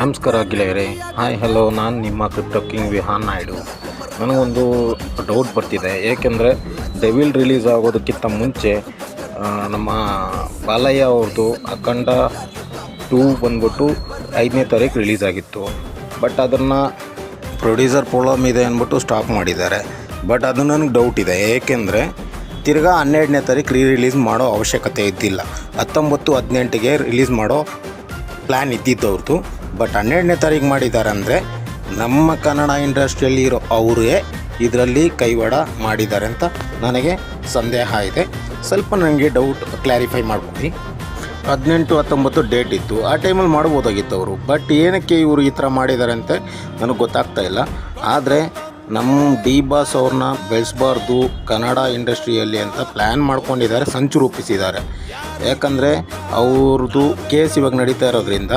ನಮಸ್ಕಾರ ಗೆಳೆಯರೇ. Hi hello, ನಾನು ನಿಮ್ಮ ಕ್ರಿಪ್ಟೋ ಕಿಂಗ್ ವಿಹಾನ್ ನಾಯ್ಡು. ನನಗೊಂದು ಡೌಟ್ ಬರ್ತಿದೆ. ಏಕೆಂದರೆ ಡೆವಿಲ್ ರಿಲೀಸ್ ಆಗೋದಕ್ಕಿಂತ ಮುಂಚೆ ನಮ್ಮ ಬಾಲಯ್ಯ ಅವ್ರದ್ದು ಅಖಂಡ 2 ಬಂದ್ಬಿಟ್ಟು 5ನೇ ತಾರೀಕು ರಿಲೀಸ್ ಆಗಿತ್ತು. ಬಟ್ ಅದನ್ನು ಪ್ರೊಡ್ಯೂಸರ್ ಪ್ರಾಬ್ಲಮ್ ಇದೆ ಅಂದ್ಬಿಟ್ಟು ಸ್ಟಾಪ್ ಮಾಡಿದ್ದಾರೆ. ಬಟ್ ಅದು ನನಗೆ ಡೌಟ್ ಇದೆ. ಏಕೆಂದರೆ ತಿರ್ಗಾ 12ನೇ ತಾರೀಕು ರಿಲೀಸ್ ಮಾಡೋ ಅವಶ್ಯಕತೆ ಇದ್ದಿಲ್ಲ. 19, 18ಗೆ ರಿಲೀಸ್ ಮಾಡೋ ಪ್ಲ್ಯಾನ್ ಇದ್ದಿದ್ದು ಅವ್ರದ್ದು. ಬಟ್ 12ನೇ ತಾರೀಕು ಮಾಡಿದ್ದಾರೆ ಅಂದರೆ ನಮ್ಮ ಕನ್ನಡ ಇಂಡಸ್ಟ್ರಿಯಲ್ಲಿ ಇರೋ ಅವರೇ ಇದರಲ್ಲಿ ಕೈವಾಡ ಮಾಡಿದ್ದಾರೆ ಅಂತ ನನಗೆ ಸಂದೇಹ ಇದೆ. ಸ್ವಲ್ಪ ನನಗೆ ಡೌಟ್ ಕ್ಲಾರಿಫೈ ಮಾಡ್ಕೊಂಡು. 18, 19 ಡೇಟ್ ಇತ್ತು, ಆ ಟೈಮಲ್ಲಿ ಮಾಡ್ಬೋದಾಗಿತ್ತು ಅವರು. ಬಟ್ ಏನಕ್ಕೆ ಇವರು ಈ ಥರ ಮಾಡಿದ್ದಾರೆ ಅಂತ ನನಗೆ ಗೊತ್ತಾಗ್ತಾ ಇಲ್ಲ. ಆದರೆ ನಮ್ಮ ಡಿ ಬಾಸ್ ಅವ್ರನ್ನ ಬೆಳೆಸಬಾರ್ದು ಕನ್ನಡ ಇಂಡಸ್ಟ್ರಿಯಲ್ಲಿ ಅಂತ ಪ್ಲ್ಯಾನ್ ಮಾಡ್ಕೊಂಡಿದ್ದಾರೆ, ಸಂಚು ರೂಪಿಸಿದ್ದಾರೆ. ಯಾಕಂದರೆ ಅವ್ರದ್ದು ಕೇಸ್ ಇವಾಗ ನಡೀತಾ ಇರೋದ್ರಿಂದ